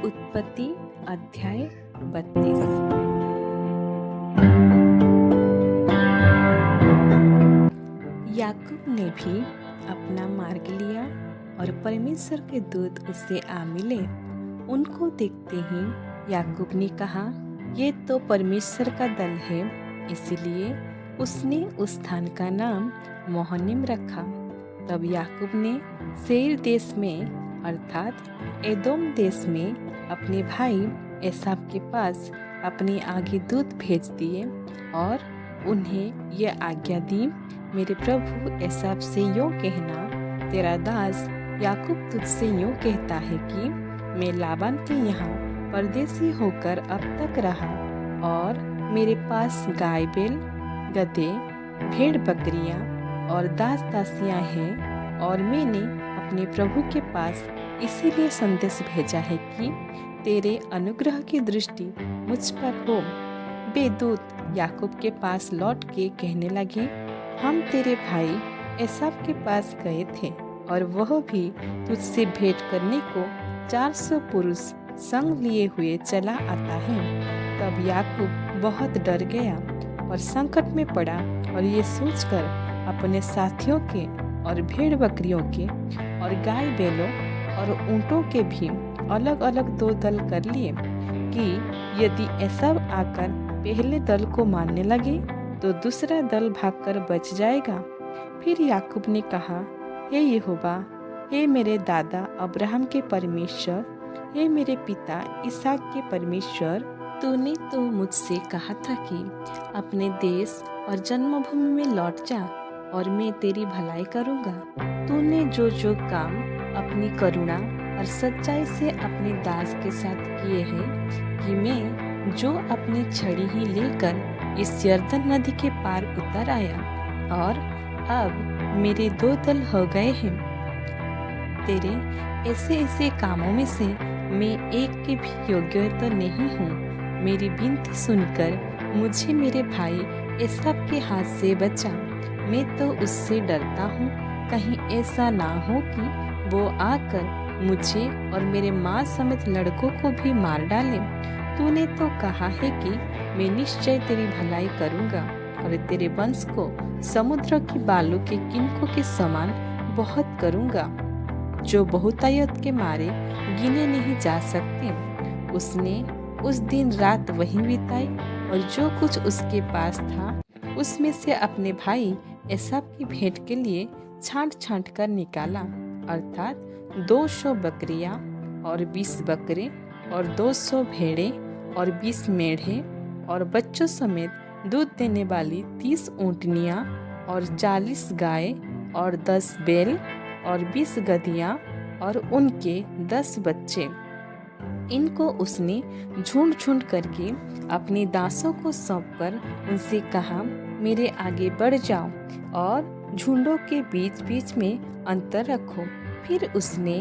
उत्पत्ति अध्याय 32। याकूब ने भी अपना मार्ग लिया और परमेश्वर के दूत उससे आ मिले। उनको देखते ही याकूब ने कहा, ये तो परमेश्वर का दल है। इसलिए उसने उस स्थान का नाम मोहनिम रखा। तब याकूब ने सेईर देश में अर्थात एदोम देश में अपने भाई एसाव के पास अपने आगे दूत भेज दिए और उन्हें यह आज्ञा दी, मेरे प्रभु एसाव से यूँ कहना, तेरा दास याकूब तुझसे यूँ कहता है कि मैं लाबान के यहाँ परदेसी होकर अब तक रहा और मेरे पास गाय बैल, गधे, भेड़ बकरियाँ और दास दासियाँ हैं, और मैंने अपने प्रभु के पास इसीलिए संदेश भेजा है कि तेरे अनुग्रह की दृष्टि मुझ पर हो। वे दूत याकूब के पास लौट के कहने लगे, हम तेरे भाई एसाव के पास गए थे और वह भी तुझसे भेंट करने को 400 पुरुष संग लिए हुए चला आता है। तब याकूब बहुत डर गया और संकट में पड़ा और ये सोचकर अपने साथियों के और भेड़ बकरियों के और गाय बैलों और ऊँटों के भी अलग अलग 2 दल कर लिए कि यदि एसाव आकर पहले दल को मारने लगे तो दूसरा दल भागकर बच जाएगा। फिर याकूब ने कहा, हे यहोवा, हे मेरे दादा अब्राहम के परमेश्वर, हे मेरे पिता इसहाक के परमेश्वर, तूने तो मुझसे कहा था कि अपने देश और जन्मभूमि में लौट जा और मैं तेरी भलाई करूँगा। तूने जो जो काम अपनी करुणा और सच्चाई से अपने दास के साथ किए हैं कि मैं जो अपनी छड़ी ही लेकर इस यरदन नदी के पार उतर आया, और अब मेरे 2 दल हो गए हैं। तेरे ऐसे ऐसे कामों में से मैं एक के भी योग्य तो नहीं हूँ। मेरी विनती सुनकर मुझे मेरे भाई एसाव के हाथ से बचा। मैं तो उससे डरता हूँ, कहीं ऐसा ना हो कि वो आकर मुझे और मेरे माँ समेत लड़कों को भी मार डाले। तूने तो कहा है कि मैं निश्चय तेरी भलाई करूँगा और तेरे वंश को समुद्र की बालू के किनकों के समान बहुत करूँगा, जो बहुतायत के मारे गिने नहीं जा सकते। उसने उस दिन रात वहीं बिताई और जो कुछ उसके पास था उसमें से अपने भाई एसाव की भेंट के लिए छांट छांट कर निकाला, अर्थात 200 बकरियां और 20 बकरे और 200 भेड़े और 20 मेढ़े और बच्चों समेत दूध देने वाली 30 ऊँटनियाँ और 40 गाय और 10 बैल और 20 गधियाँ और उनके 10 बच्चे। इनको उसने झुंड झुंड करके अपने दासों को सौंपकर उनसे कहा, मेरे आगे बढ़ जाओ और झुंडों के बीच बीच में अंतर रखो। फिर उसने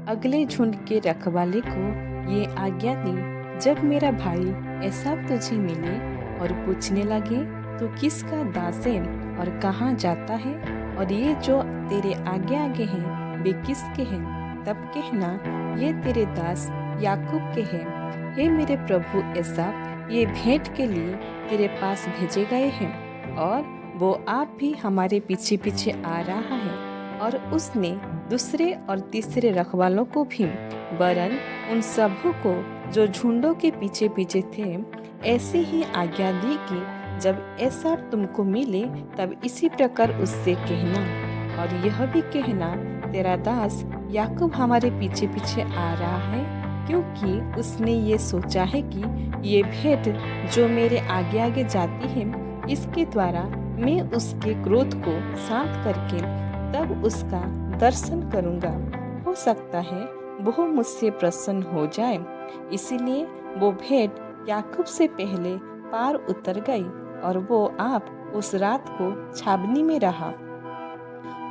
अगले झुंड के रखवाले को ये आज्ञा दी, जब मेरा भाई एसाव तुझे मिले और पूछने लगे तू किसका दास है और कहाँ जाता है, और ये जो तेरे आगे आगे हैं वे किसके हैं, तब कहना, ये तेरे दास याकूब के हैं। हे मेरे प्रभु एसाव ये भेंट के लिए तेरे पास भेजे गए हैं, और वो आप भी हमारे पीछे पीछे आ रहा है। और उसने दूसरे और तीसरे रखवालों को भी, वरन उन सबों को जो झुंडों के पीछे पीछे थे, ऐसी ही आज्ञा दी कि जब एसाव तुमको मिले तब इसी प्रकार उससे कहना, और यह भी कहना, तेरा दास याकूब हमारे पीछे पीछे आ रहा है, क्योंकि उसने ये सोचा है कि ये भेंट जो मेरे आगे आगे जाती है, इसके द्वारा मैं उसके क्रोध को शांत करके तब उसका दर्शन करूंगा। हो सकता है वो मुझसे प्रसन्न हो जाए। इसीलिए वो भेंट याकूब से पहले पार उतर गई और वो आप उस रात को छावनी में रहा।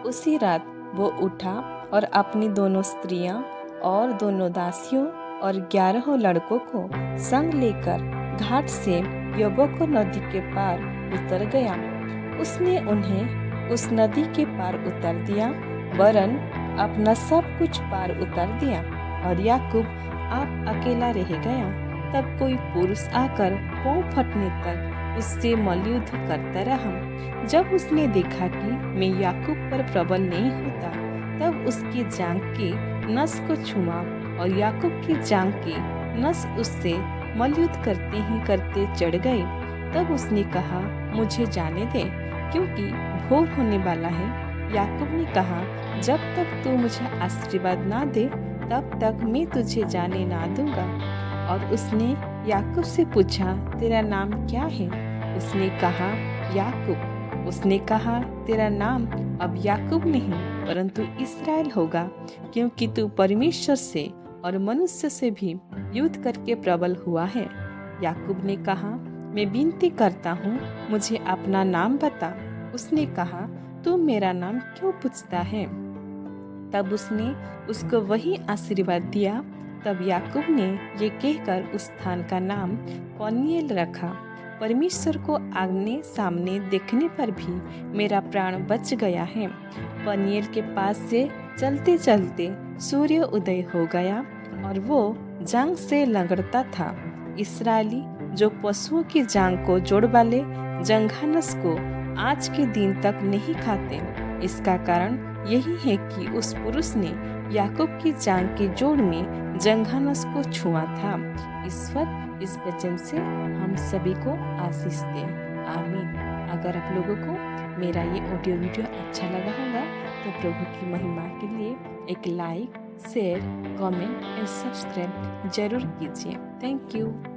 उसी रात वो उठा और अपनी 2 स्त्रियां और 2 दासियों और 11 लड़कों को संग लेकर घाट से यब्बोक नदी के पार उतर गया। उसने उन्हें उस नदी के पार उतर दिया, वरन अपना सब कुछ पार उतर दिया, और याकूब आप अकेला रह गया, तब कोई पुरुष आकर पाँव फटने तक उससे मल्लयुद्ध करता रहा। जब उसने देखा कि मैं याकूब पर प्रबल नहीं होता, तब उसकी जांघ के नस को छुआ और याकूब की जांघ की नस उससे मल्लयुद्ध करते ही करते चढ़ गई। तब उसने कहा, मुझे जाने दे, क्योंकि भोर होने वाला है। याकूब ने कहा, जब तक तू मुझे आशीर्वाद ना दे, तब तक मैं तुझे जाने ना दूंगा। और उसने याकूब से पूछा, तेरा नाम क्या है? उसने कहा, याकूब। उसने कहा, तेरा नाम अब याकूब नहीं परंतु इस्राएल होगा, क्योंकि तू परमेश्वर से और मनुष्य से भी युद्ध करके प्रबल हुआ है। याकूब ने कहा, मैं विनती करता हूँ, मुझे अपना नाम बता। उसने कहा, तू मेरा नाम क्यों पूछता है? तब उसने उसको वही आशीर्वाद दिया। तब याकूब ने ये कहकर उस स्थान का नाम पनीएल रखा, परमेश्वर को आमने सामने देखने पर भी मेरा प्राण बच गया है। पनीएल के पास से चलते चलते सूर्य उदय हो गया और वो जांघ से लंगड़ता था। इस्राएली जो पशुओं की जांघ को जोड़ वाले जंघानस को आज के दिन तक नहीं खाते। इसका कारण यही है कि उस पुरुष ने याकूब की जांघ के जोड़ में जंघानस को छुआ था। ईश्वर इस वचन से हम सभी को आशीष दे। आमीन। अगर आप लोगों को मेरा ये ऑडियो वीडियो अच्छा लगा होगा तो प्रभु की महिमा के लिए एक like, share, comment and subscribe जरूर कीजिए। Thank you.